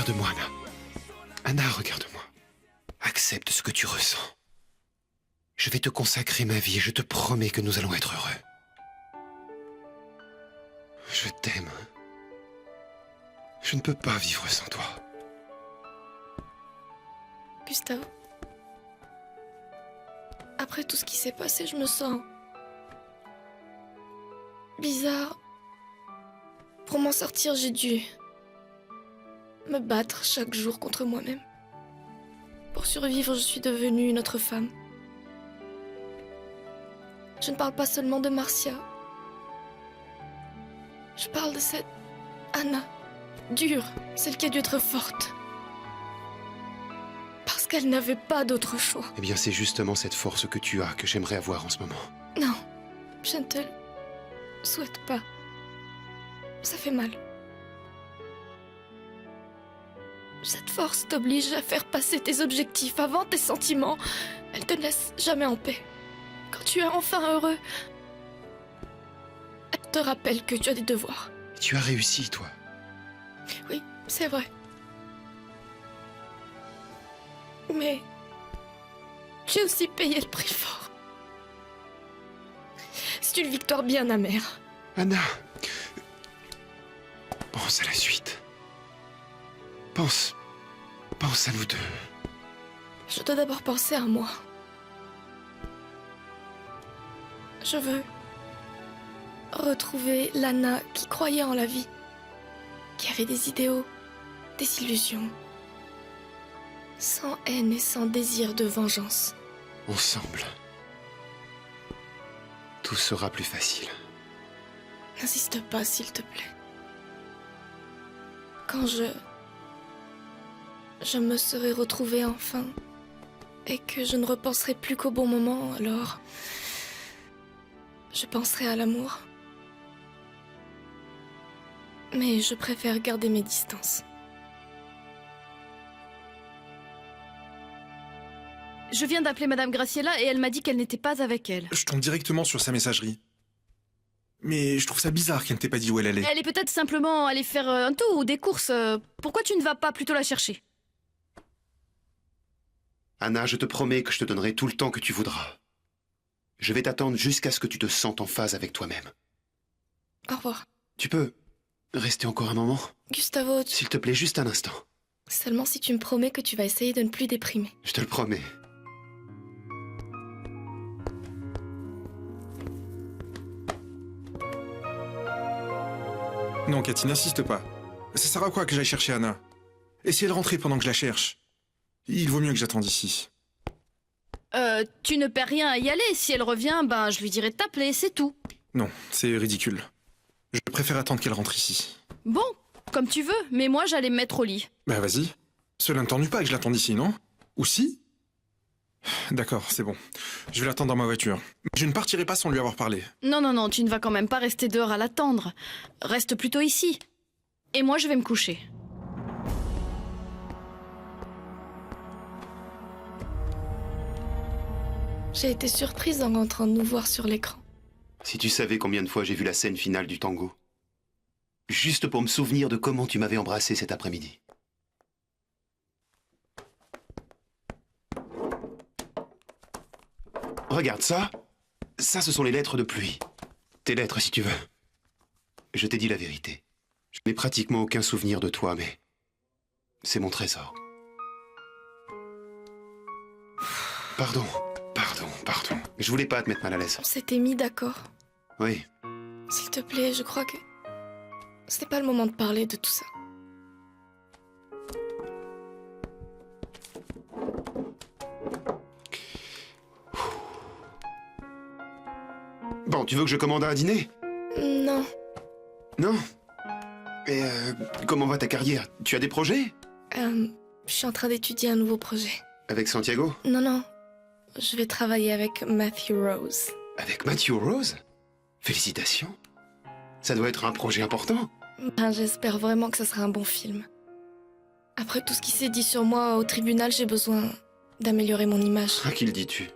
Regarde-moi, Anna. Anna, regarde-moi. Accepte ce que tu ressens. Je vais te consacrer ma vie et je te promets que nous allons être heureux. Je t'aime. Je ne peux pas vivre sans toi. Gustavo, après tout ce qui s'est passé, je me sens bizarre. Pour m'en sortir, j'ai dû me battre chaque jour contre moi-même. Pour survivre, je suis devenue une autre femme. Je ne parle pas seulement de Marcia. Je parle de cette Anna, dure, celle qui a dû être forte. Parce qu'elle n'avait pas d'autre choix. Eh bien, c'est justement cette force que tu as que j'aimerais avoir en ce moment. Non, je ne te le souhaite pas. Ça fait mal. Cette force t'oblige à faire passer tes objectifs avant tes sentiments. Elle te laisse jamais en paix. Quand tu es enfin heureux, elle te rappelle que tu as des devoirs. Tu as réussi, toi. Oui, c'est vrai. Mais j'ai aussi payé le prix fort. C'est une victoire bien amère. Anna, pense à la suite. Pense à nous deux. Je dois d'abord penser à moi. Je veux retrouver l'Anna qui croyait en la vie, qui avait des idéaux, des illusions, sans haine et sans désir de vengeance. Ensemble, tout sera plus facile. N'insiste pas, s'il te plaît. Quand je me serai retrouvée enfin, et que je ne repenserai plus qu'au bon moment, alors je penserai à l'amour. Mais je préfère garder mes distances. Je viens d'appeler Madame Graciela et elle m'a dit qu'elle n'était pas avec elle. Je tombe directement sur sa messagerie. Mais je trouve ça bizarre qu'elle ne t'ait pas dit où elle allait. Elle est peut-être simplement allée faire un tour ou des courses. Pourquoi tu ne vas pas plutôt la chercher? Anna, je te promets que je te donnerai tout le temps que tu voudras. Je vais t'attendre jusqu'à ce que tu te sentes en phase avec toi-même. Au revoir. Tu peux rester encore un moment? Gustavo, S'il te plaît, juste un instant. seulement si tu me promets que tu vas essayer de ne plus déprimer. Je te le promets. Non, Cathy, n'insiste pas. Ça sert à quoi que j'aille chercher Anna? Et si elle rentrait pendant que je la cherche? Il vaut mieux que j'attende ici. Tu ne perds rien à y aller. Si elle revient, ben je lui dirai de t'appeler, c'est tout. Non, c'est ridicule. Je préfère attendre qu'elle rentre ici. Bon, comme tu veux, mais moi j'allais me mettre au lit. Bah vas-y. Cela ne t'ennuie pas que je l'attende ici, non? Ou si? D'accord, c'est bon. Je vais l'attendre dans ma voiture. Je ne partirai pas sans lui avoir parlé. Non, non, non, tu ne vas quand même pas rester dehors à l'attendre. Reste plutôt ici. Et moi je vais me coucher. J'ai été surprise en rentrant de nous voir sur l'écran. Si tu savais combien de fois j'ai vu la scène finale du tango. Juste pour me souvenir de comment tu m'avais embrassé cet après-midi. Regarde ça. Ça, ce sont les lettres de pluie. Tes lettres, si tu veux. Je t'ai dit la vérité. Je n'ai pratiquement aucun souvenir de toi, mais c'est mon trésor. Pardon. Je voulais pas te mettre mal à l'aise. On s'était mis d'accord. Oui. S'il te plaît, je crois que ce n'est pas le moment de parler de tout ça. Bon, tu veux que je commande un dîner? Non. Non? Et comment va ta carrière? Tu as des projets? Je suis en train d'étudier un nouveau projet. Avec Santiago? Non, non. Je vais travailler avec Matthew Rose. Avec Matthew Rose? Félicitations. Ça doit être un projet important. Ben, j'espère vraiment que ça sera un bon film. Après tout ce qui s'est dit sur moi au tribunal, j'ai besoin d'améliorer mon image. À qui le dis-tu?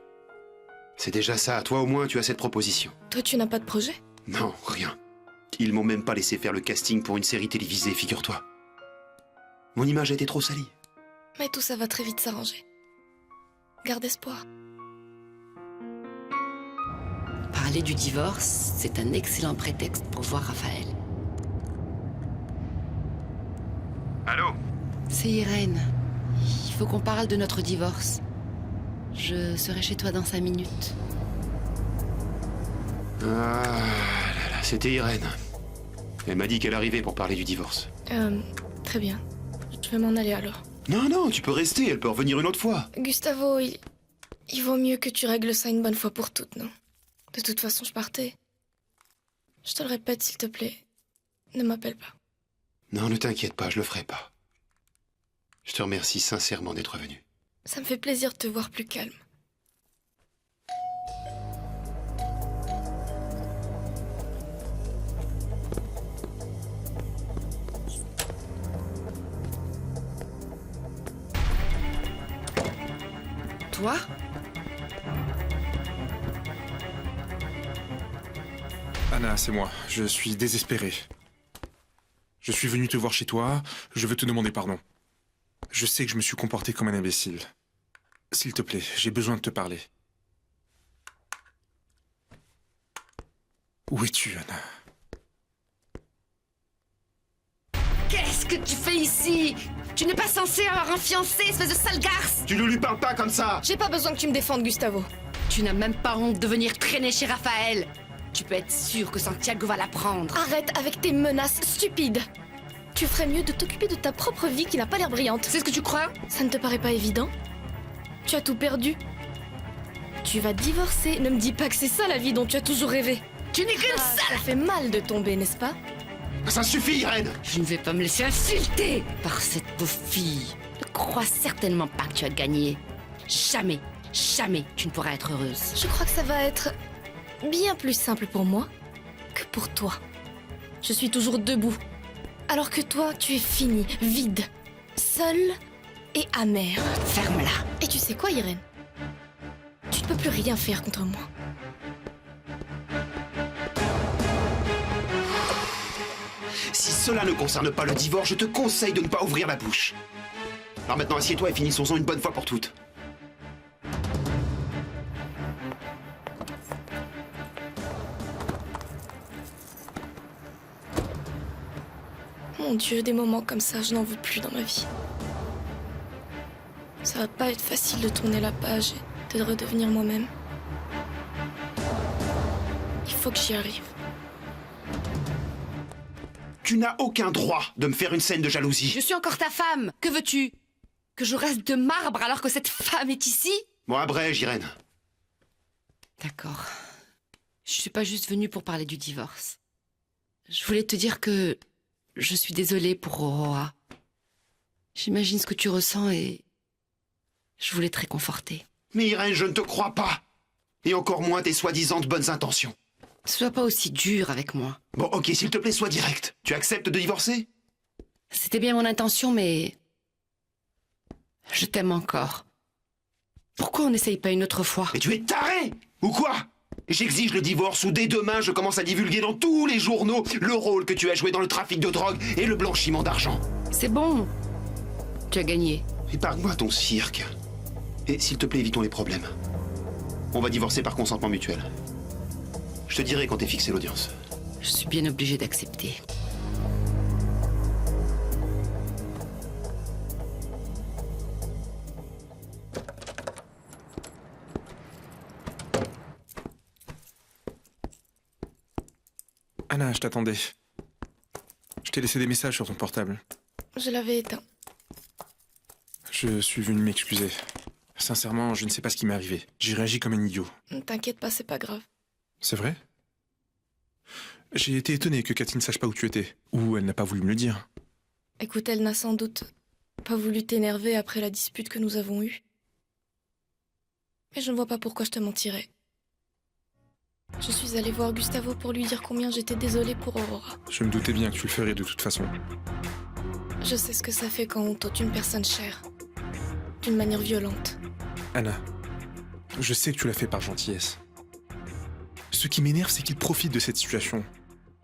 C'est déjà ça. Toi, au moins, tu as cette proposition. Toi, tu n'as pas de projet? Non, rien. Ils m'ont même pas laissé faire le casting pour une série télévisée, figure-toi. Mon image a été trop salie. Mais tout ça va très vite s'arranger. Garde espoir. Parler du divorce, c'est un excellent prétexte pour voir Raphaël. Allô? C'est Irène. Il faut qu'on parle de notre divorce. Je serai chez toi dans 5 minutes. Ah là là, c'était Irène. Elle m'a dit qu'elle arrivait pour parler du divorce. Très bien. Je vais m'en aller alors. Non, non, tu peux rester, elle peut revenir une autre fois. Gustavo, il vaut mieux que tu règles ça une bonne fois pour toutes, non? De toute façon, je partais. Je te le répète, s'il te plaît. Ne m'appelle pas. Non, ne t'inquiète pas, je le ferai pas. Je te remercie sincèrement d'être venu. Ça me fait plaisir de te voir plus calme. Toi? Anna, c'est moi. Je suis désespéré. Je suis venu te voir chez toi. Je veux te demander pardon. Je sais que je me suis comporté comme un imbécile. S'il te plaît, j'ai besoin de te parler. Où es-tu, Anna? Qu'est-ce que tu fais ici? Tu n'es pas censé avoir un fiancé, espèce de sale garce! Tu ne lui parles pas comme ça! J'ai pas besoin que tu me défendes, Gustavo. Tu n'as même pas honte de venir traîner chez Raphaël. Tu peux être sûr que Santiago va la prendre. Arrête avec tes menaces stupides. Tu ferais mieux de t'occuper de ta propre vie qui n'a pas l'air brillante. C'est ce que tu crois? Ça ne te paraît pas évident? Tu as tout perdu. Tu vas divorcer. Ne me dis pas que c'est ça la vie dont tu as toujours rêvé. Tu n'es qu'une Ça sale... fait mal de tomber, n'est-ce pas? Ça suffit, Irène! Je ne vais pas me laisser insulter par cette pauvre fille. Ne crois certainement pas que tu as gagné. Jamais, jamais tu ne pourras être heureuse. Je crois que ça va être bien plus simple pour moi que pour toi. Je suis toujours debout. Alors que toi, tu es fini, vide, seul et amer. Ferme-la. Et tu sais quoi, Irène? Tu ne peux plus rien faire contre moi. Si cela ne concerne pas le divorce, je te conseille de ne pas ouvrir la bouche. Alors maintenant, assieds-toi et finissons-en une bonne fois pour toutes. Mon Dieu, des moments comme ça, je n'en veux plus dans ma vie. Ça va pas être facile de tourner la page et de redevenir moi-même. Il faut que j'y arrive. Tu n'as aucun droit de me faire une scène de jalousie. Je suis encore ta femme. Que veux-tu? Que je reste de marbre alors que cette femme est ici? Bon, abrège, Irène. D'accord. Je suis pas juste venue pour parler du divorce. Je voulais te dire que je suis désolée pour Aurora. J'imagine ce que tu ressens et je voulais te réconforter. Mais Irène, je ne te crois pas. Et encore moins tes soi-disant bonnes intentions. Sois pas aussi dur avec moi. Bon, ok, s'il te plaît, sois direct. Tu acceptes de divorcer? C'était bien mon intention, mais... je t'aime encore. Pourquoi on n'essaye pas une autre fois? Mais tu es taré! Ou quoi? J'exige le divorce ou dès demain je commence à divulguer dans tous les journaux le rôle que tu as joué dans le trafic de drogue et le blanchiment d'argent. C'est bon. Tu as gagné. Épargne-moi ton cirque. Et s'il te plaît, évitons les problèmes. On va divorcer par consentement mutuel. Je te dirai quand t'es fixé l'audience. Je suis bien obligée d'accepter. Anna, je t'attendais. Je t'ai laissé des messages sur ton portable. Je l'avais éteint. Je suis venu m'excuser. Sincèrement, je ne sais pas ce qui m'est arrivé. J'ai réagi comme un idiot. Ne t'inquiète pas, c'est pas grave. C'est vrai? J'ai été étonné que Cathy ne sache pas où tu étais. Ou elle n'a pas voulu me le dire. Écoute, elle n'a sans doute pas voulu t'énerver après la dispute que nous avons eue. Mais je ne vois pas pourquoi je te mentirais. Je suis allée voir Gustavo pour lui dire combien j'étais désolée pour Aurora. Je me doutais bien que tu le ferais de toute façon. Je sais ce que ça fait quand on t'ôte une personne chère. D'une manière violente. Anna, je sais que tu l'as fait par gentillesse. Ce qui m'énerve, c'est qu'il profite de cette situation.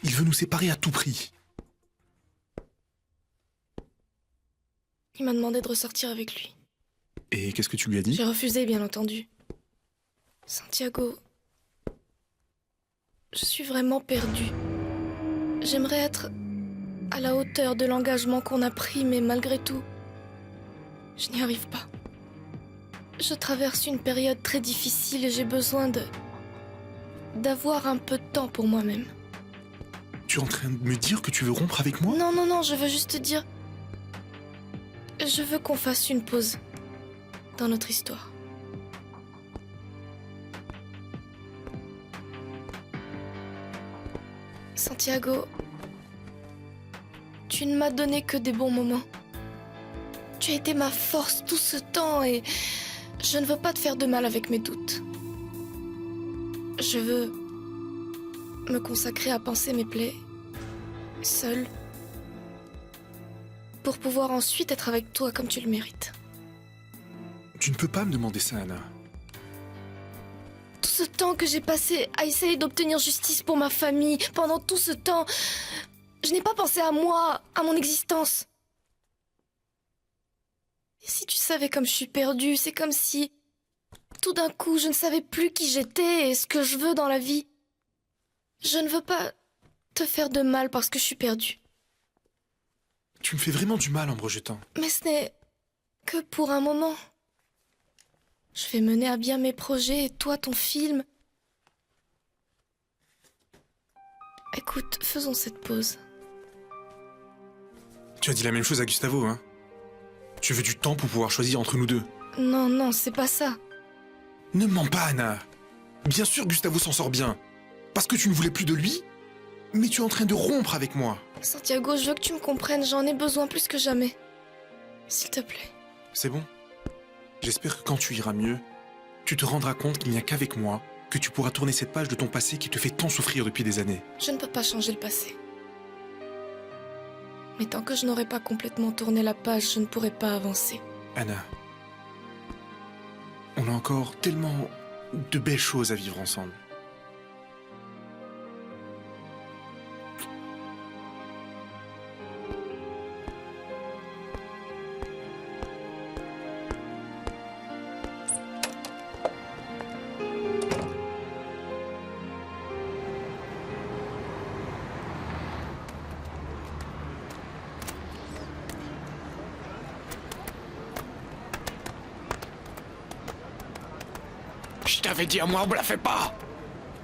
Il veut nous séparer à tout prix. Il m'a demandé de ressortir avec lui. Et qu'est-ce que tu lui as dit? J'ai refusé, bien entendu. Santiago, je suis vraiment perdue. J'aimerais être à la hauteur de l'engagement qu'on a pris, mais malgré tout, je n'y arrive pas. Je traverse une période très difficile et j'ai besoin d'avoir un peu de temps pour moi-même. Tu es en train de me dire que tu veux rompre avec moi? Non, non, non, je veux juste te dire... Je veux qu'on fasse une pause dans notre histoire. Santiago, tu ne m'as donné que des bons moments. Tu as été ma force tout ce temps et je ne veux pas te faire de mal avec mes doutes. Je veux me consacrer à panser mes plaies, seule, pour pouvoir ensuite être avec toi comme tu le mérites. Tu ne peux pas me demander ça, Anna. Tout ce temps que j'ai passé à essayer d'obtenir justice pour ma famille, pendant tout ce temps, je n'ai pas pensé à moi, à mon existence. Et si tu savais comme je suis perdue, c'est comme si, tout d'un coup, je ne savais plus qui j'étais et ce que je veux dans la vie. Je ne veux pas te faire de mal parce que je suis perdue. Tu me fais vraiment du mal en me rejetant. Mais ce n'est que pour un moment. Je vais mener à bien mes projets et toi ton film. Écoute, faisons cette pause. Tu as dit la même chose à Gustavo, hein? Tu veux du temps pour pouvoir choisir entre nous deux. Non, non, c'est pas ça. Ne mens pas, Anna. Bien sûr, Gustavo s'en sort bien. Parce que tu ne voulais plus de lui, mais tu es en train de rompre avec moi. Santiago, je veux que tu me comprennes, j'en ai besoin plus que jamais. S'il te plaît. C'est bon? J'espère que quand tu iras mieux, tu te rendras compte qu'il n'y a qu'avec moi que tu pourras tourner cette page de ton passé qui te fait tant souffrir depuis des années. Je ne peux pas changer le passé. Mais tant que je n'aurai pas complètement tourné la page, je ne pourrai pas avancer. Anna, on a encore tellement de belles choses à vivre ensemble. Je t'avais dit à moi, on la fait pas!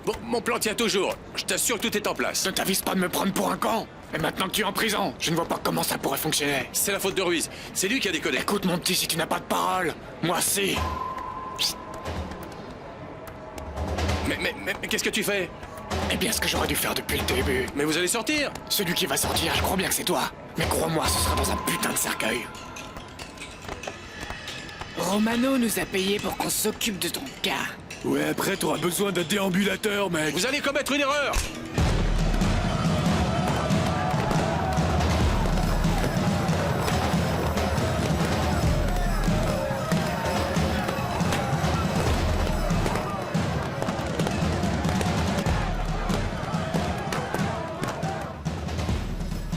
Bon, mon plan tient toujours. Je t'assure que tout est en place. Ne t'avise pas de me prendre pour un con! Et maintenant que tu es en prison, je ne vois pas comment ça pourrait fonctionner. C'est la faute de Ruiz. C'est lui qui a déconné. Écoute mon petit, si tu n'as pas de parole, moi si! Mais qu'est-ce que tu fais? Eh bien, ce que j'aurais dû faire depuis le début. Mais vous allez sortir? Celui qui va sortir, je crois bien que c'est toi. Mais crois-moi, ce sera dans un putain de cercueil. Romano nous a payé pour qu'on s'occupe de ton cas. Ouais, après t'auras besoin d'un déambulateur, mec. Vous allez commettre une erreur.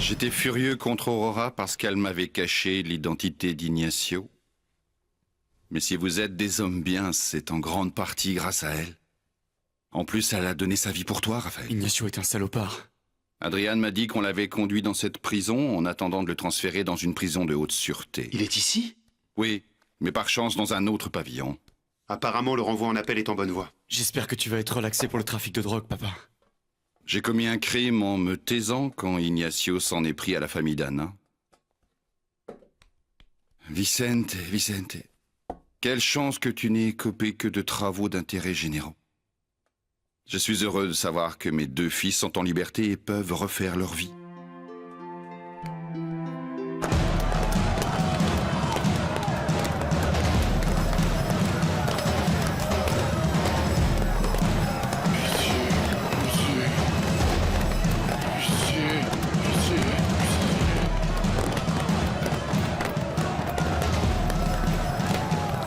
J'étais furieux contre Aurora parce qu'elle m'avait caché l'identité d'Ignacio. Mais si vous êtes des hommes bien, c'est en grande partie grâce à elle. En plus, elle a donné sa vie pour toi, Raphaël. Ignacio est un salopard. Adrian m'a dit qu'on l'avait conduit dans cette prison en attendant de le transférer dans une prison de haute sûreté. Il est ici? Oui, mais par chance dans un autre pavillon. Apparemment, le renvoi en appel est en bonne voie. J'espère que tu vas être relaxé pour le trafic de drogue, papa. J'ai commis un crime en me taisant quand Ignacio s'en est pris à la famille d'Anna. Vicente, quelle chance que tu n'aies copé que de travaux d'intérêt généraux. Je suis heureux de savoir que mes 2 fils sont en liberté et peuvent refaire leur vie.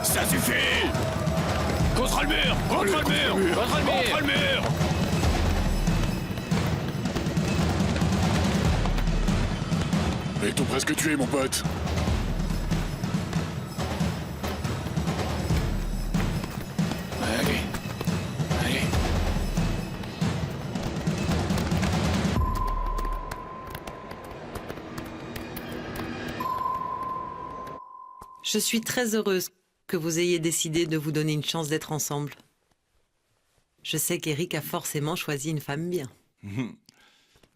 Ça suffit! Contre le mur! Contre le mur! Contre le mur! Contre le mur! Ils t'ont presque tué, mon pote. Je suis très heureuse que vous ayez décidé de vous donner une chance d'être ensemble. Je sais qu'Eric a forcément choisi une femme bien.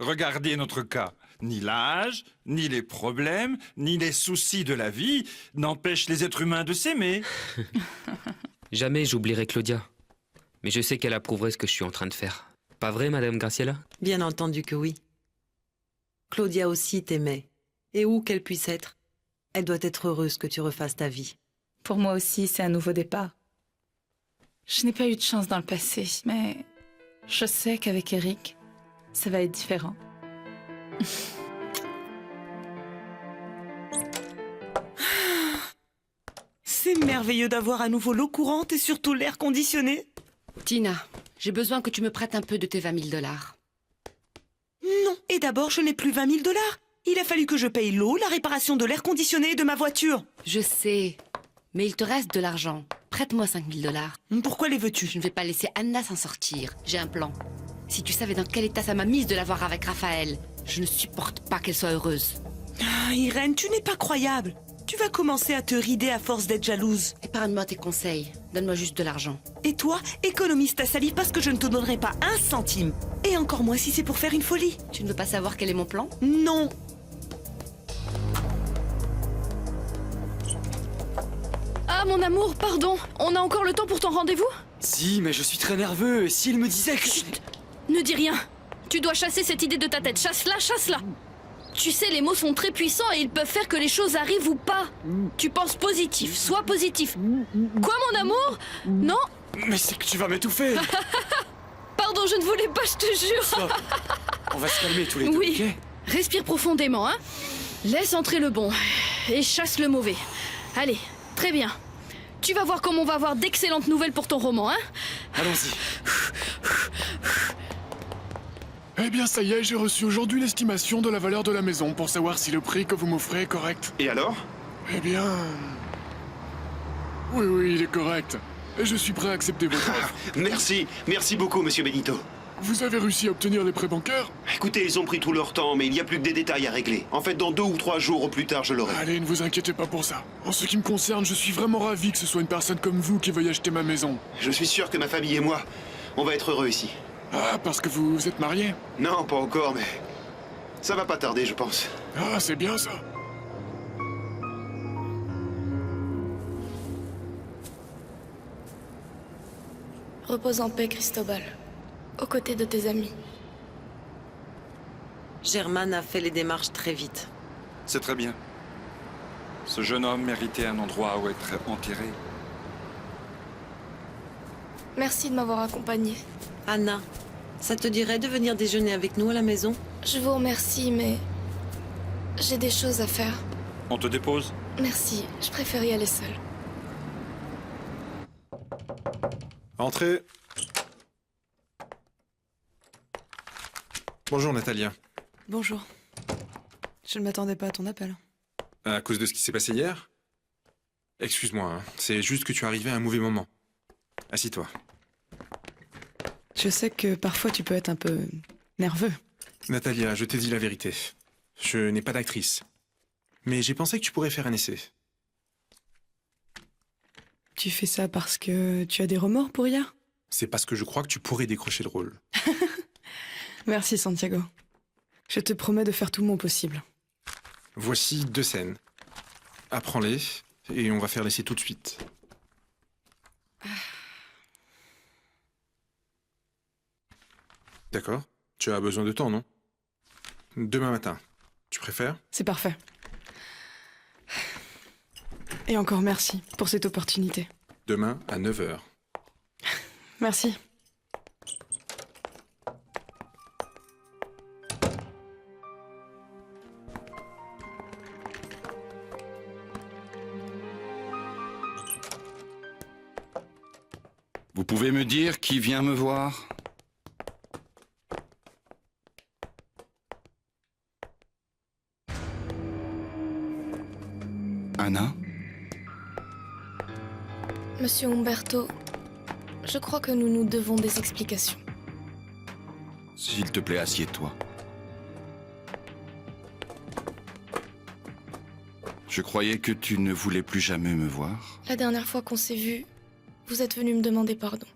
Regardez notre cas. Ni l'âge, ni les problèmes, ni les soucis de la vie n'empêchent les êtres humains de s'aimer. Jamais j'oublierai Claudia. Mais je sais qu'elle approuverait ce que je suis en train de faire. Pas vrai, Madame Graciela? Bien entendu que oui. Claudia aussi t'aimait. Et où qu'elle puisse être, elle doit être heureuse que tu refasses ta vie. Pour moi aussi, c'est un nouveau départ. Je n'ai pas eu de chance dans le passé, mais je sais qu'avec Eric, ça va être différent. C'est merveilleux d'avoir à nouveau l'eau courante et surtout l'air conditionné. Tina, j'ai besoin que tu me prêtes un peu de tes 20 000 $. Non, et d'abord, je n'ai plus 20 000 $. Il a fallu que je paye l'eau, la réparation de l'air conditionné et de ma voiture. Je sais, mais il te reste de l'argent. Prête-moi 5 000 $. Pourquoi les veux-tu? Je ne vais pas laisser Anna s'en sortir. J'ai un plan. Si tu savais dans quel état ça m'a mise de la voir avec Raphaël, je ne supporte pas qu'elle soit heureuse. Ah, Irène, tu n'es pas croyable. Tu vas commencer à te rider à force d'être jalouse. Épargne-moi tes conseils. Donne-moi juste de l'argent. Et toi, économise ta salive parce que je ne te donnerai pas un centime. Et encore moins si c'est pour faire une folie. Tu ne veux pas savoir quel est mon plan? Non. Ah, mon amour, pardon. On a encore le temps pour ton rendez-vous? Si, mais je suis très nerveux. Et s'il me disait que... Chut! Ne dis rien. Tu dois chasser cette idée de ta tête. Chasse-la, chasse-la. Tu sais, les mots sont très puissants et ils peuvent faire que les choses arrivent ou pas. Tu penses positif, sois positif. Quoi, mon amour? Non? Mais c'est que tu vas m'étouffer. Pardon, je ne voulais pas, je te jure. Stop. On va se calmer tous les deux, Oui. ok? Respire profondément, hein. Laisse entrer le bon et chasse le mauvais. Allez, très bien. Tu vas voir comme on va avoir d'excellentes nouvelles pour ton roman, hein. Allons-y. Eh bien, ça y est, j'ai reçu aujourd'hui l'estimation de la valeur de la maison pour savoir si le prix que vous m'offrez est correct. Et alors? Eh bien... Oui, il est correct. Et je suis prêt à accepter votre offre. Merci beaucoup, monsieur Benito. Vous avez réussi à obtenir les prêts bancaires? Écoutez, ils ont pris tout leur temps, mais il n'y a plus que des détails à régler. En fait, dans 2 ou 3 jours au plus tard, je l'aurai. Allez, ne vous inquiétez pas pour ça. En ce qui me concerne, je suis vraiment ravi que ce soit une personne comme vous qui veuille acheter ma maison. Je suis sûr que ma famille et moi, on va être heureux ici. Ah, parce que vous êtes mariés? Non, pas encore, mais ça va pas tarder, je pense. Ah, c'est bien ça. Repose en paix, Cristobal. Aux côtés de tes amis. Germaine a fait les démarches très vite. C'est très bien. Ce jeune homme méritait un endroit où être enterré. Merci de m'avoir accompagnée. Anna, ça te dirait de venir déjeuner avec nous à la maison? Je vous remercie, mais j'ai des choses à faire. On te dépose? Merci, je préfère y aller seule. Entrez. Bonjour, Natalia. Bonjour. Je ne m'attendais pas à ton appel. À cause de ce qui s'est passé hier? Excuse-moi, hein. C'est juste que tu es arrivé à un mauvais moment. Assis-toi. Je sais que parfois tu peux être un peu nerveux. Natalia, je t'ai dit la vérité. Je n'ai pas d'actrice. Mais j'ai pensé que tu pourrais faire un essai. Tu fais ça parce que tu as des remords pour hier? C'est parce que je crois que tu pourrais décrocher le rôle. Merci, Santiago. Je te promets de faire tout mon possible. Voici 2 scènes. Apprends-les, et on va faire l'essai tout de suite. D'accord. Tu as besoin de temps, non? Demain matin. Tu préfères? C'est parfait. Et encore merci pour cette opportunité. Demain à 9h. Merci. Vous pouvez me dire qui vient me voir? Anna? Monsieur Umberto, je crois que nous nous devons des explications. S'il te plaît, assieds-toi. Je croyais que tu ne voulais plus jamais me voir. La dernière fois qu'on s'est vus, vous êtes venu me demander pardon.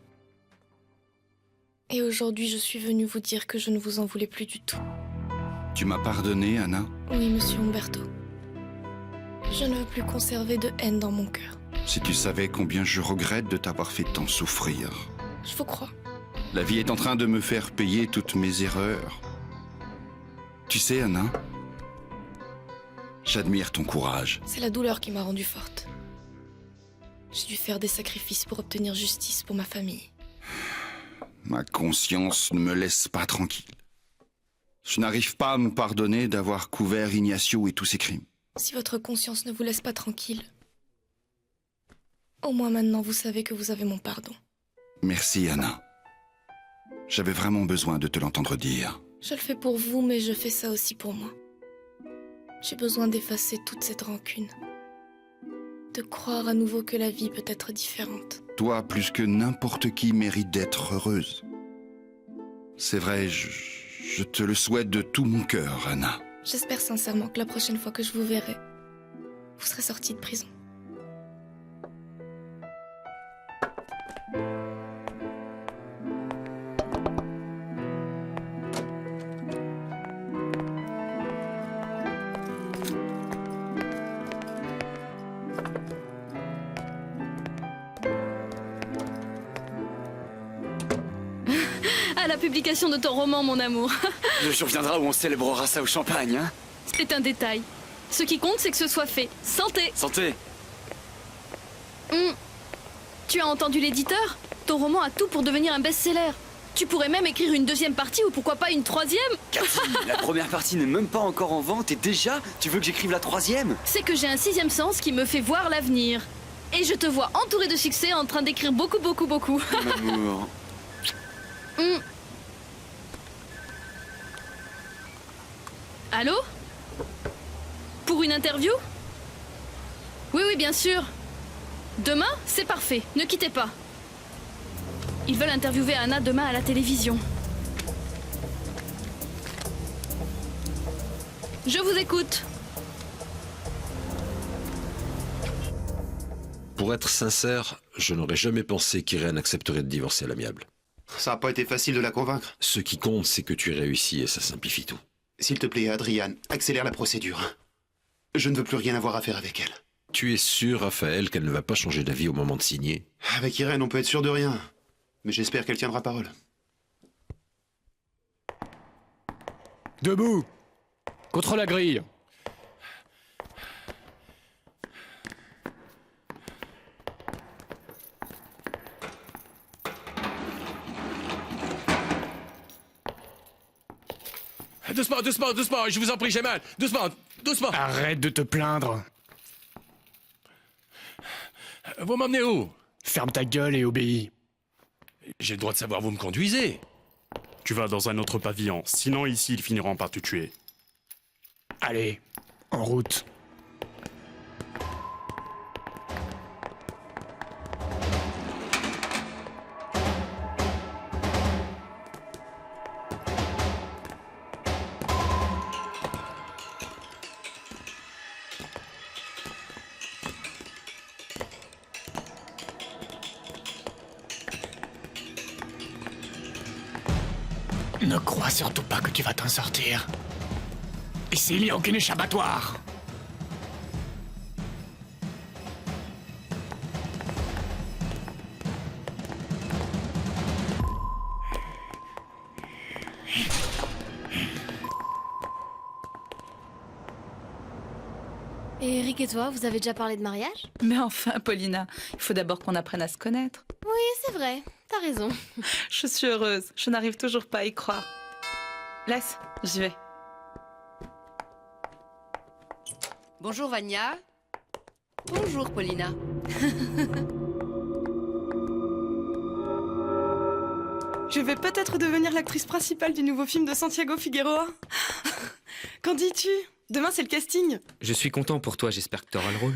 Et aujourd'hui, je suis venue vous dire que je ne vous en voulais plus du tout. Tu m'as pardonné, Anna? Oui, monsieur Umberto. Je ne veux plus conserver de haine dans mon cœur. Si tu savais combien je regrette de t'avoir fait tant souffrir. Je vous crois. La vie est en train de me faire payer toutes mes erreurs. Tu sais, Anna, j'admire ton courage. C'est la douleur qui m'a rendue forte. J'ai dû faire des sacrifices pour obtenir justice pour ma famille. Ma conscience ne me laisse pas tranquille. Je n'arrive pas à me pardonner d'avoir couvert Ignacio et tous ses crimes. Si votre conscience ne vous laisse pas tranquille, au moins maintenant vous savez que vous avez mon pardon. Merci, Anna. J'avais vraiment besoin de te l'entendre dire. Je le fais pour vous, mais je fais ça aussi pour moi. J'ai besoin d'effacer toute cette rancune. De croire à nouveau que la vie peut être différente. Toi, plus que n'importe qui, mérite d'être heureuse. C'est vrai, je te le souhaite de tout mon cœur, Anna. J'espère sincèrement que la prochaine fois que je vous verrai, vous serez sortie de prison. À la publication de ton roman, mon amour. Le jour viendra où on célébrera ça au champagne, hein? C'est un détail. Ce qui compte, c'est que ce soit fait. Santé! Santé! Tu as entendu l'éditeur? Ton roman a tout pour devenir un best-seller. Tu pourrais même écrire une deuxième partie ou pourquoi pas une troisième? Cathy, la première partie n'est même pas encore en vente et déjà, tu veux que j'écrive la troisième? C'est que j'ai un sixième sens qui me fait voir l'avenir. Et je te vois entouré de succès en train d'écrire beaucoup. Mon amour. Allô? Pour une interview? Oui, bien sûr. Demain? C'est parfait. Ne quittez pas. Ils veulent interviewer Anna demain à la télévision. Je vous écoute. Pour être sincère, je n'aurais jamais pensé qu'Irène accepterait de divorcer à l'amiable. Ça n'a pas été facile de la convaincre. Ce qui compte, c'est que tu réussis et ça simplifie tout. S'il te plaît, Adrian, accélère la procédure. Je ne veux plus rien avoir à faire avec elle. Tu es sûr, Raphaël, qu'elle ne va pas changer d'avis au moment de signer? Avec Irène, on peut être sûr de rien. Mais j'espère qu'elle tiendra parole. Debout! Contre la grille! Doucement, je vous en prie, j'ai mal. Doucement. Arrête de te plaindre. Vous m'emmenez où? Ferme ta gueule et obéis. J'ai le droit de savoir où vous me conduisez. Tu vas dans un autre pavillon, sinon ici ils finiront par te tuer. Allez, en route. Ne crois surtout pas que tu vas t'en sortir. Ici, il n'y a aucun échappatoire. Et Eric et toi, vous avez déjà parlé de mariage? Mais enfin, Paulina, il faut d'abord qu'on apprenne à se connaître. Oui, c'est vrai, t'as raison. Je suis heureuse, je n'arrive toujours pas à y croire. Laisse, j'y vais. Bonjour Vania. Bonjour Paulina. Je vais peut-être devenir l'actrice principale du nouveau film de Santiago Figueroa. Qu'en dis-tu? Demain, c'est le casting. Je suis content pour toi, j'espère que tu auras le rôle.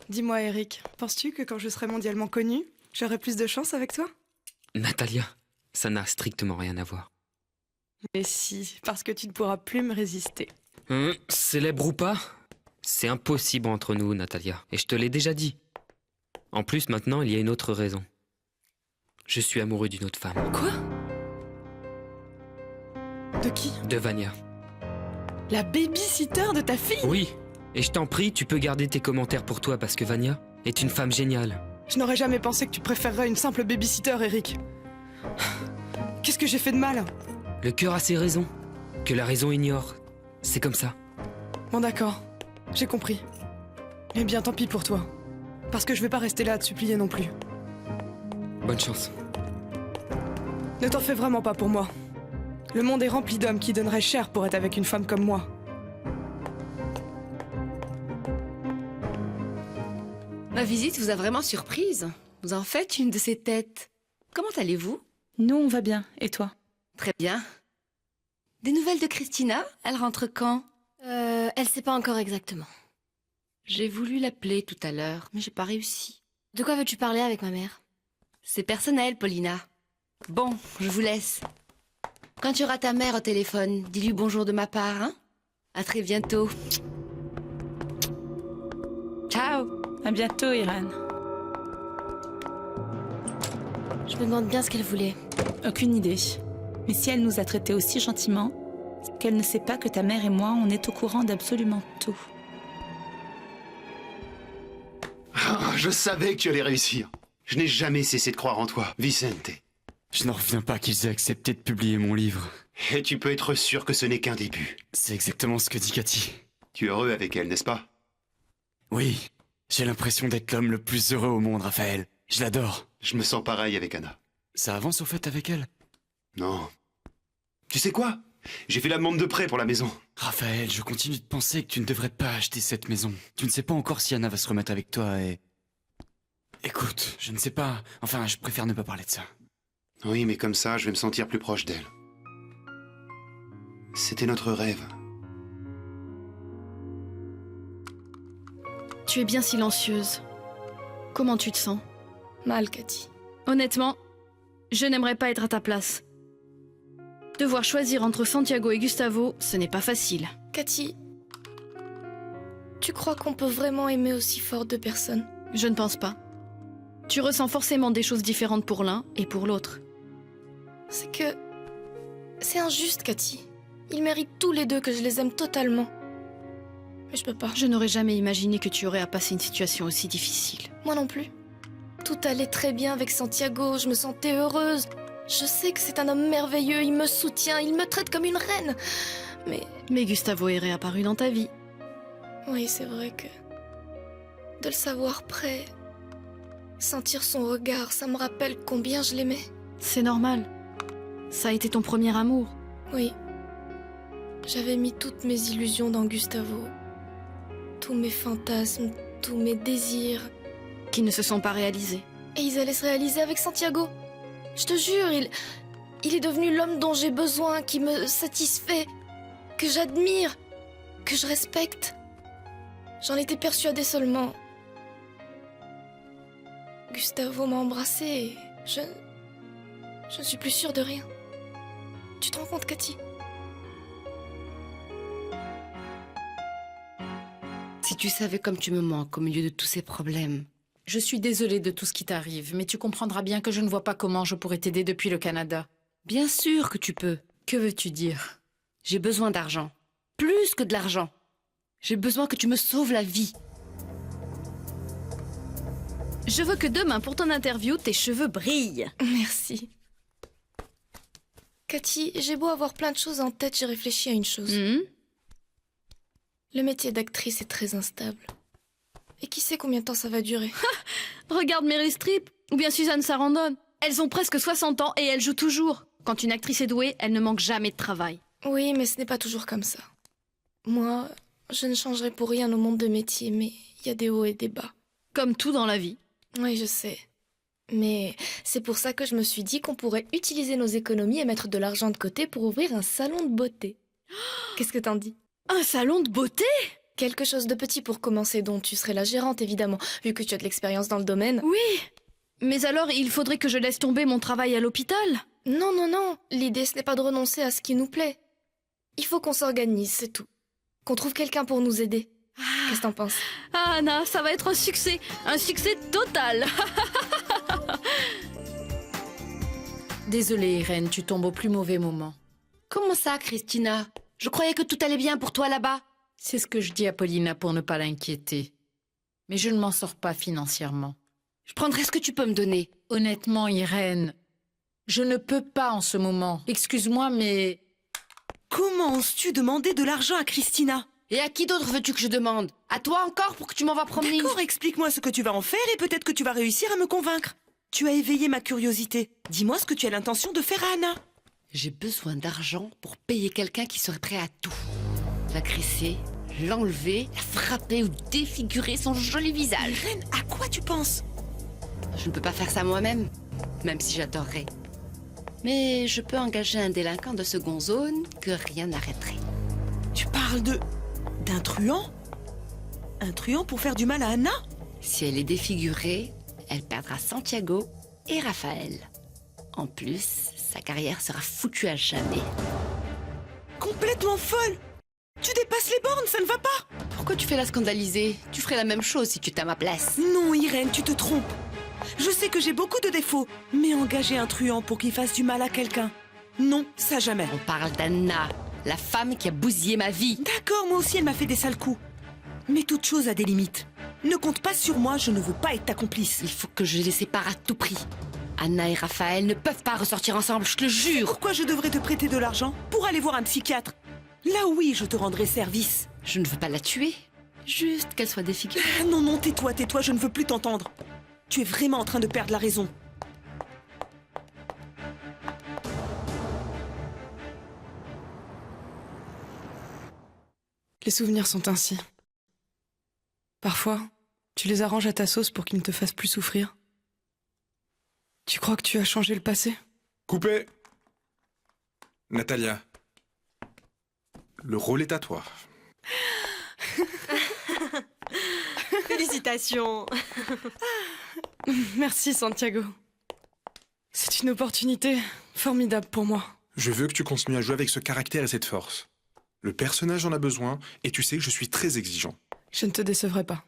Dis-moi, Eric, penses-tu que quand je serai mondialement connue, j'aurai plus de chance avec toi? Natalia, ça n'a strictement rien à voir. Mais si, parce que tu ne pourras plus me résister. Célèbre ou pas, C'est impossible entre nous, Natalia. Et je te l'ai déjà dit. En plus, maintenant, il y a une autre raison. Je suis amoureux d'une autre femme. Quoi? De qui? De Vania. La baby-sitter de ta fille? Oui. Et je t'en prie, tu peux garder tes commentaires pour toi parce que Vania est une femme géniale. Je n'aurais jamais pensé que tu préférerais une simple baby-sitter, Eric. Qu'est-ce que j'ai fait de mal? Le cœur a ses raisons, que la raison ignore. C'est comme ça. Bon d'accord, j'ai compris. Eh bien tant pis pour toi. Parce que je vais pas rester là à te supplier non plus. Bonne chance. Ne t'en fais vraiment pas pour moi. Le monde est rempli d'hommes qui donneraient cher pour être avec une femme comme moi. Ma visite vous a vraiment surprise. Vous en faites une de ces têtes. Comment allez-vous? Nous, on va bien. Et toi? Très bien. Des nouvelles de Christina? Elle rentre quand? Elle sait pas encore exactement. J'ai voulu l'appeler tout à l'heure, mais j'ai pas réussi. De quoi veux-tu parler avec ma mère? C'est personnel, Paulina. Bon, je vous laisse. Quand tu auras ta mère au téléphone, dis-lui bonjour de ma part, hein? À très bientôt. Ciao. À bientôt, Irène. Je me demande bien ce qu'elle voulait. Aucune idée. Mais si elle nous a traités aussi gentiment, c'est qu'elle ne sait pas que ta mère et moi, on est au courant d'absolument tout. Ah, je savais que tu allais réussir. Je n'ai jamais cessé de croire en toi, Vicente. Je n'en reviens pas qu'ils aient accepté de publier mon livre. Et tu peux être sûr que ce n'est qu'un début. C'est exactement ce que dit Cathy. Tu es heureux avec elle, n'est-ce pas? Oui, j'ai l'impression d'être l'homme le plus heureux au monde, Raphaël. Je l'adore. Je me sens pareil avec Anna. Ça avance au fait avec elle? Non. Tu sais quoi? J'ai fait la demande de prêt pour la maison. Raphaël, je continue de penser que tu ne devrais pas acheter cette maison. Tu ne sais pas encore si Anna va se remettre avec toi et... Écoute, je ne sais pas. Enfin, je préfère ne pas parler de ça. Oui, mais comme ça, je vais me sentir plus proche d'elle. C'était notre rêve. Tu es bien silencieuse. Comment tu te sens? Mal, Cathy. Honnêtement, je n'aimerais pas être à ta place. Devoir choisir entre Santiago et Gustavo, ce n'est pas facile. Cathy, tu crois qu'on peut vraiment aimer aussi fort deux personnes? Je ne pense pas. Tu ressens forcément des choses différentes pour l'un et pour l'autre. C'est que... c'est injuste, Cathy. Ils méritent tous les deux que je les aime totalement. Mais je peux pas. Je n'aurais jamais imaginé que tu aurais à passer une situation aussi difficile. Moi non plus. Tout allait très bien avec Santiago, je me sentais heureuse. Je sais que c'est un homme merveilleux, il me soutient, il me traite comme une reine. Mais Gustavo est réapparu dans ta vie. Oui, c'est vrai que... de le savoir près... sentir son regard, ça me rappelle combien je l'aimais. C'est normal. Ça a été ton premier amour. Oui. J'avais mis toutes mes illusions dans Gustavo. Tous mes fantasmes, tous mes désirs. Qui ne se sont pas réalisés. Et ils allaient se réaliser avec Santiago. Je te jure, il est devenu l'homme dont j'ai besoin, qui me satisfait, que j'admire, que je respecte. J'en étais persuadée seulement. Gustavo m'a embrassée et je ne suis plus sûre de rien. Tu te rends compte, Cathy? Si tu savais comme tu me manques au milieu de tous ces problèmes. Je suis désolée de tout ce qui t'arrive, mais tu comprendras bien que je ne vois pas comment je pourrais t'aider depuis le Canada. Bien sûr que tu peux. Que veux-tu dire? J'ai besoin d'argent. Plus que de l'argent. J'ai besoin que tu me sauves la vie. Je veux que demain, pour ton interview, tes cheveux brillent. Merci. Cathy, j'ai beau avoir plein de choses en tête, j'ai réfléchi à une chose. Le métier d'actrice est très instable. Et qui sait combien de temps ça va durer? Regarde Meryl Streep ou bien Suzanne Sarandon. Elles ont presque 60 ans et elles jouent toujours. Quand une actrice est douée, elle ne manque jamais de travail. Oui, mais ce n'est pas toujours comme ça. Moi, je ne changerai pour rien au monde de métier, mais il y a des hauts et des bas. Comme tout dans la vie. Oui, je sais. Mais c'est pour ça que je me suis dit qu'on pourrait utiliser nos économies et mettre de l'argent de côté pour ouvrir un salon de beauté. Qu'est-ce que t'en dis? Un salon de beauté? Quelque chose de petit pour commencer, dont tu serais la gérante, évidemment, vu que tu as de l'expérience dans le domaine. Oui, mais alors il faudrait que je laisse tomber mon travail à l'hôpital? Non, non, non. L'idée, ce n'est pas de renoncer à ce qui nous plaît. Il faut qu'on s'organise, c'est tout. Qu'on trouve quelqu'un pour nous aider. Qu'est-ce que t'en penses? Ah, Anna, ça va être un succès total. Désolée, Irène, tu tombes au plus mauvais moment. Comment ça, Christina? Je croyais que tout allait bien pour toi là-bas. C'est ce que je dis à Paulina pour ne pas l'inquiéter. Mais je ne m'en sors pas financièrement. Je prendrai ce que tu peux me donner. Honnêtement, Irène, je ne peux pas en ce moment. Excuse-moi, mais... Comment oses-tu demander de l'argent à Christina? Et à qui d'autre veux-tu que je demande? À toi encore pour que tu m'envoies promener? D'accord, explique-moi ce que tu vas en faire et peut-être que tu vas réussir à me convaincre. Tu as éveillé ma curiosité. Dis-moi ce que tu as l'intention de faire à Anna. J'ai besoin d'argent pour payer quelqu'un qui serait prêt à tout. L'agresser, l'enlever, la frapper ou défigurer son joli visage. Irène, à quoi tu penses? Je ne peux pas faire ça moi-même, même si j'adorerais. Mais je peux engager un délinquant de seconde zone que rien n'arrêterait. Tu parles d'un truand? Un truand pour faire du mal à Anna? Si elle est défigurée, elle perdra Santiago et Raphaël. En plus, sa carrière sera foutue à jamais. Complètement folle! Tu dépasses les bornes, ça ne va pas! Pourquoi tu fais la scandaliser? Tu ferais la même chose si tu étais à ma place. Non, Irène, tu te trompes. Je sais que j'ai beaucoup de défauts, mais engager un truand pour qu'il fasse du mal à quelqu'un, non, ça jamais. On parle d'Anna, la femme qui a bousillé ma vie. D'accord, moi aussi elle m'a fait des sales coups. Mais toute chose a des limites. Ne compte pas sur moi, je ne veux pas être ta complice. Il faut que je les sépare à tout prix. Anna et Raphaël ne peuvent pas ressortir ensemble, je te le jure. Pourquoi je devrais te prêter de l'argent? Pour aller voir un psychiatre. Là oui, je te rendrai service. Je ne veux pas la tuer, juste qu'elle soit défigurée. Ah non, non, tais-toi, je ne veux plus t'entendre. Tu es vraiment en train de perdre la raison. Les souvenirs sont ainsi. Parfois, tu les arranges à ta sauce pour qu'ils ne te fassent plus souffrir. Tu crois que tu as changé le passé? Coupé. Natalia, le rôle est à toi. Félicitations. Merci, Santiago. C'est une opportunité formidable pour moi. Je veux que tu continues à jouer avec ce caractère et cette force. Le personnage en a besoin, et tu sais que je suis très exigeant. Je ne te décevrai pas.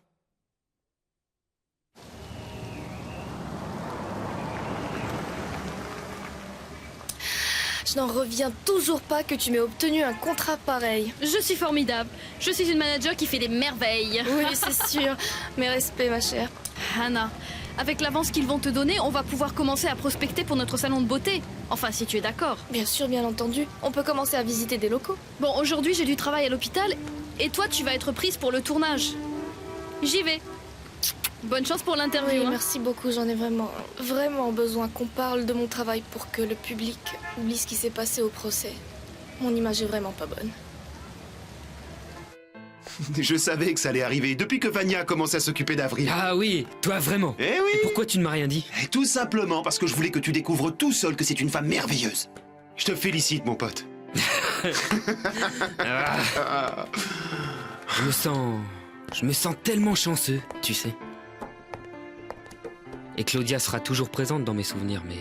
Je n'en reviens toujours pas que tu m'aies obtenu un contrat pareil. Je suis formidable. Je suis une manager qui fait des merveilles. Oui, c'est sûr. Mes respects, ma chère. Anna, avec l'avance qu'ils vont te donner, on va pouvoir commencer à prospecter pour notre salon de beauté. Enfin, si tu es d'accord. Bien sûr, bien entendu. On peut commencer à visiter des locaux. Bon, aujourd'hui, j'ai du travail à l'hôpital. Et toi, tu vas être prise pour le tournage. J'y vais. Bonne chance pour l'interview. Oui, merci beaucoup. J'en ai vraiment besoin qu'on parle de mon travail pour que le public oublie ce qui s'est passé au procès. Mon image est vraiment pas bonne. Je savais que ça allait arriver depuis que Vania a commencé à s'occuper d'Avril. Ah oui, toi vraiment. Eh oui. Et pourquoi tu ne m'as rien dit? Tout simplement parce que je voulais que tu découvres tout seul que c'est une femme merveilleuse. Je te félicite, mon pote. Je me sens tellement chanceux, tu sais. Et Claudia sera toujours présente dans mes souvenirs, mais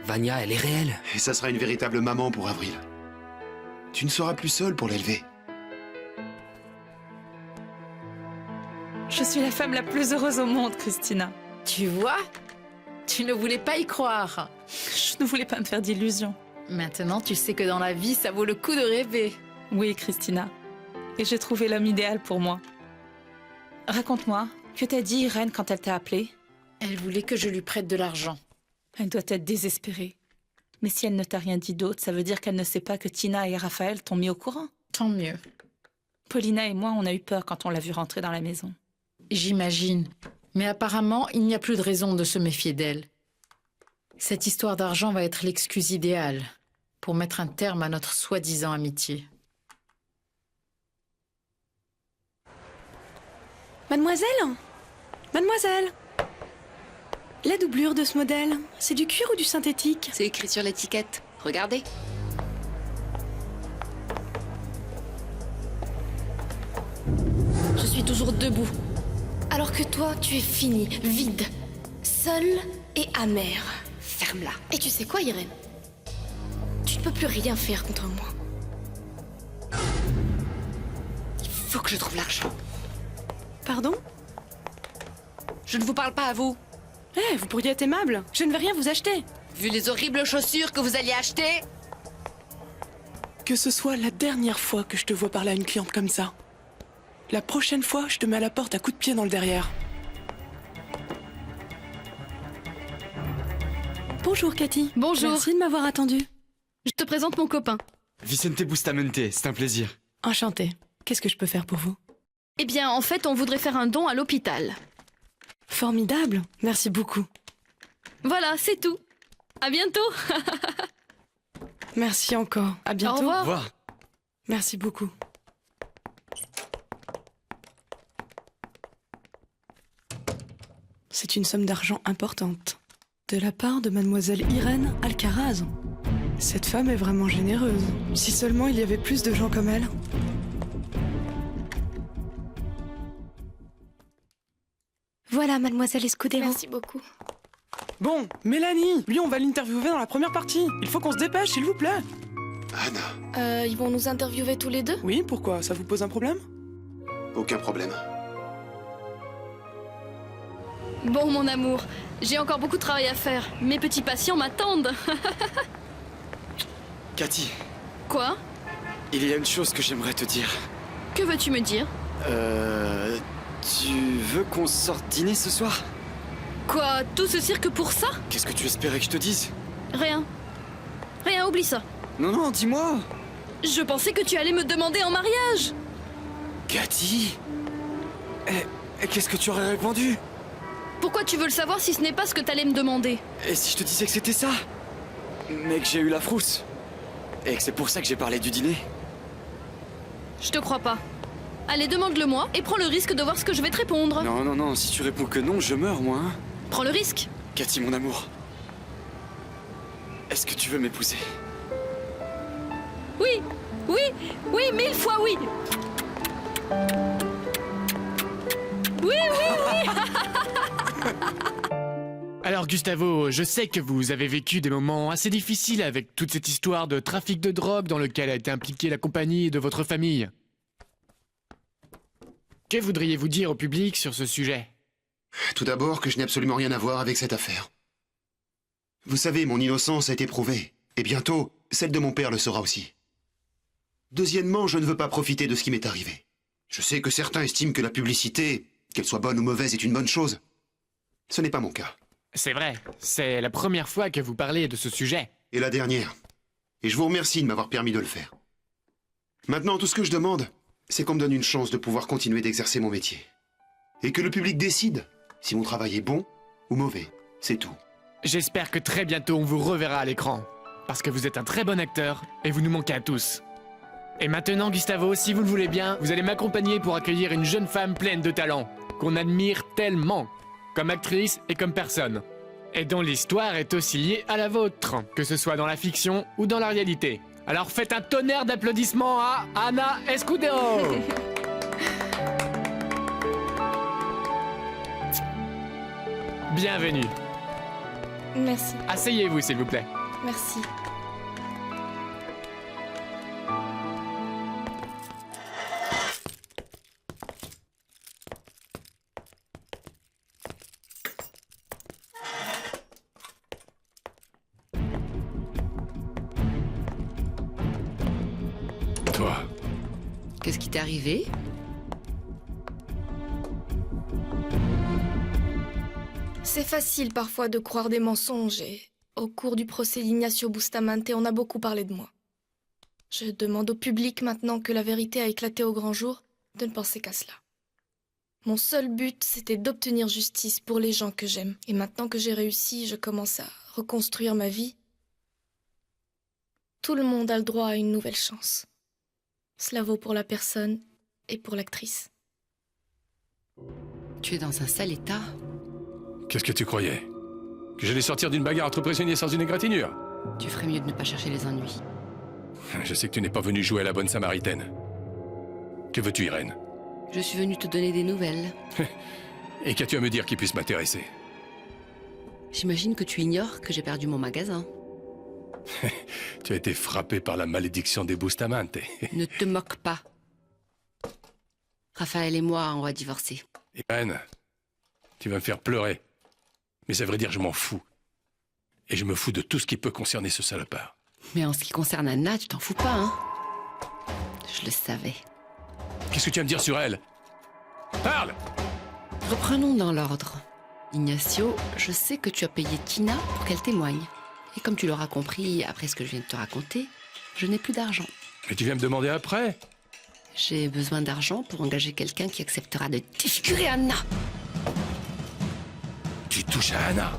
Vania, elle est réelle. Et ça sera une véritable maman pour Avril. Tu ne seras plus seule pour l'élever. Je suis la femme la plus heureuse au monde, Christina. Tu vois? Tu ne voulais pas y croire. Je ne voulais pas me faire d'illusions. Maintenant, tu sais que dans la vie, ça vaut le coup de rêver. Oui, Christina. Et j'ai trouvé l'homme idéal pour moi. Raconte-moi, que t'a dit Irène quand elle t'a appelée? Elle voulait que je lui prête de l'argent. Elle doit être désespérée. Mais si elle ne t'a rien dit d'autre, ça veut dire qu'elle ne sait pas que Tina et Raphaël t'ont mis au courant. Tant mieux. Paulina et moi, on a eu peur quand on l'a vue rentrer dans la maison. J'imagine. Mais apparemment, il n'y a plus de raison de se méfier d'elle. Cette histoire d'argent va être l'excuse idéale pour mettre un terme à notre soi-disant amitié. Mademoiselle? Mademoiselle? La doublure de ce modèle, c'est du cuir ou du synthétique? C'est écrit sur l'étiquette. Regardez. Je suis toujours debout. Alors que toi, tu es fini, vide, seule et amère. Ferme-la. Et tu sais quoi, Irène? Tu ne peux plus rien faire contre moi. Il faut que je trouve l'argent. Pardon? Je ne vous parle pas à vous. Eh, vous pourriez être aimable. Je ne vais rien vous acheter. Vu les horribles chaussures que vous alliez acheter. Que ce soit la dernière fois que je te vois parler à une cliente comme ça. La prochaine fois, je te mets à la porte à coups de pied dans le derrière. Bonjour Cathy. Bonjour. Merci de m'avoir attendu. Je te présente mon copain. Vicente Bustamente, c'est un plaisir. Enchantée. Qu'est-ce que je peux faire pour vous? Eh bien, en fait, on voudrait faire un don à l'hôpital. Formidable. Merci beaucoup. Voilà, c'est tout. À bientôt. Merci encore. À bientôt. Au revoir. Au revoir. Merci beaucoup. C'est une somme d'argent importante. De la part de mademoiselle Irène Alcaraz. Cette femme est vraiment généreuse. Si seulement il y avait plus de gens comme elle. Voilà, mademoiselle Escudero. Merci beaucoup. Bon, Mélanie, lui on va l'interviewer dans la première partie. Il faut qu'on se dépêche, s'il vous plaît. Anna, Ils vont nous interviewer tous les deux? Oui, pourquoi? Ça vous pose un problème? aucun problème. Bon, mon amour, j'ai encore beaucoup de travail à faire. Mes petits patients m'attendent. Cathy, Quoi? il y a une chose que j'aimerais te dire. Que veux-tu me dire? Tu veux qu'on sorte dîner ce soir? Quoi? Tout ce cirque pour ça? Qu'est-ce que tu espérais que je te dise? Rien. Rien, oublie ça. Non, non, dis-moi. Je pensais que tu allais me demander en mariage. Cathy? Qu'est-ce que tu aurais répondu? Pourquoi tu veux le savoir si ce n'est pas ce que t'allais me demander? Et si je te disais que c'était ça? Mais que j'ai eu la frousse? Et que c'est pour ça que j'ai parlé du dîner? Je te crois pas. Allez, demande-le-moi et prends le risque de voir ce que je vais te répondre. Non, non, non, si tu réponds que non, je meurs, moi. Hein. Prends le risque. Cathy, mon amour. Est-ce que tu veux m'épouser? Oui, oui, oui, 1000 fois oui. Oui, oui, oui. Alors Gustavo, je sais que vous avez vécu des moments assez difficiles avec toute cette histoire de trafic de drogue dans lequel a été impliquée la compagnie de votre famille. Que voudriez-vous dire au public sur ce sujet? Tout d'abord que je n'ai absolument rien à voir avec cette affaire. Vous savez, mon innocence a été prouvée. Et bientôt, celle de mon père le sera aussi. Deuxièmement, je ne veux pas profiter de ce qui m'est arrivé. Je sais que certains estiment que la publicité, qu'elle soit bonne ou mauvaise, est une bonne chose. Ce n'est pas mon cas. C'est vrai, c'est la première fois que vous parlez de ce sujet. Et la dernière. Et je vous remercie de m'avoir permis de le faire. Maintenant, tout ce que je demande, c'est qu'on me donne une chance de pouvoir continuer d'exercer mon métier. Et que le public décide si mon travail est bon ou mauvais. C'est tout. J'espère que très bientôt on vous reverra à l'écran. Parce que vous êtes un très bon acteur et vous nous manquez à tous. Et maintenant, Gustavo, si vous le voulez bien, vous allez m'accompagner pour accueillir une jeune femme pleine de talent, qu'on admire tellement, comme actrice et comme personne. Et dont l'histoire est aussi liée à la vôtre, que ce soit dans la fiction ou dans la réalité. Alors faites un tonnerre d'applaudissements à Ana Escudero. Bienvenue. Merci. Asseyez-vous, s'il vous plaît. Merci. Toi, Qu'est-ce qui t'est arrivé? C'est facile parfois de croire des mensonges et au cours du procès d'Ignacio Bustamante, on a beaucoup parlé de moi. Je demande au public maintenant que la vérité a éclaté au grand jour de ne penser qu'à cela. Mon seul but, c'était d'obtenir justice pour les gens que j'aime. Et maintenant que j'ai réussi, je commence à reconstruire ma vie. Tout le monde a le droit à une nouvelle chance. Cela vaut pour la personne et pour l'actrice. Tu es dans un sale état. qu'est-ce que tu croyais? Que j'allais sortir d'une bagarre entre prisonniers sans une égratignure? Tu ferais mieux de ne pas chercher les ennuis. Je sais que tu n'es pas venu jouer à la bonne samaritaine. Que veux-tu, Irène? Je suis venue te donner des nouvelles. Et qu'as-tu à me dire qui puisse m'intéresser? J'imagine que tu ignores que j'ai perdu mon magasin. Tu as été frappé par la malédiction des Bustamante. Ne te moque pas. Raphaël et moi, on va divorcer. Irène, tu vas me faire pleurer. Mais à vrai dire, je m'en fous. Et je me fous de tout ce qui peut concerner ce salopard. Mais en ce qui concerne Anna, tu t'en fous pas, hein? Je le savais. Qu'est-ce que tu vas me dire sur elle? Parle! Reprenons dans l'ordre. Ignacio, je sais que tu as payé Tina pour qu'elle témoigne. Et comme tu l'auras compris après ce que je viens de te raconter, je n'ai plus d'argent. Mais tu viens me demander après? J'ai besoin d'argent pour engager quelqu'un qui acceptera de défigurer Anna. Tu touches à Anna.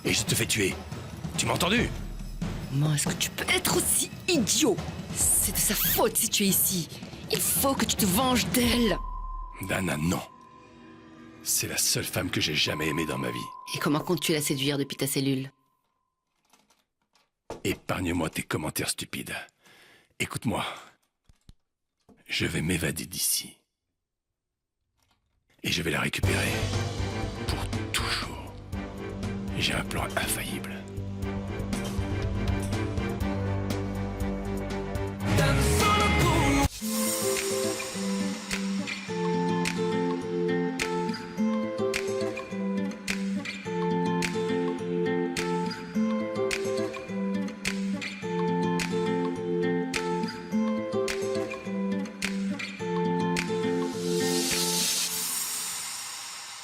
Et je te fais tuer. Tu m'as entendu? Comment est-ce que tu peux être aussi idiot? C'est de sa faute si tu es ici. Il faut que tu te venges d'elle. D'Anna, non. C'est la seule femme que j'ai jamais aimée dans ma vie. Et comment comptes-tu la séduire depuis ta cellule? Épargne-moi tes commentaires stupides. Écoute-moi. Je vais m'évader d'ici. Et je vais la récupérer. Pour toujours. J'ai un plan infaillible.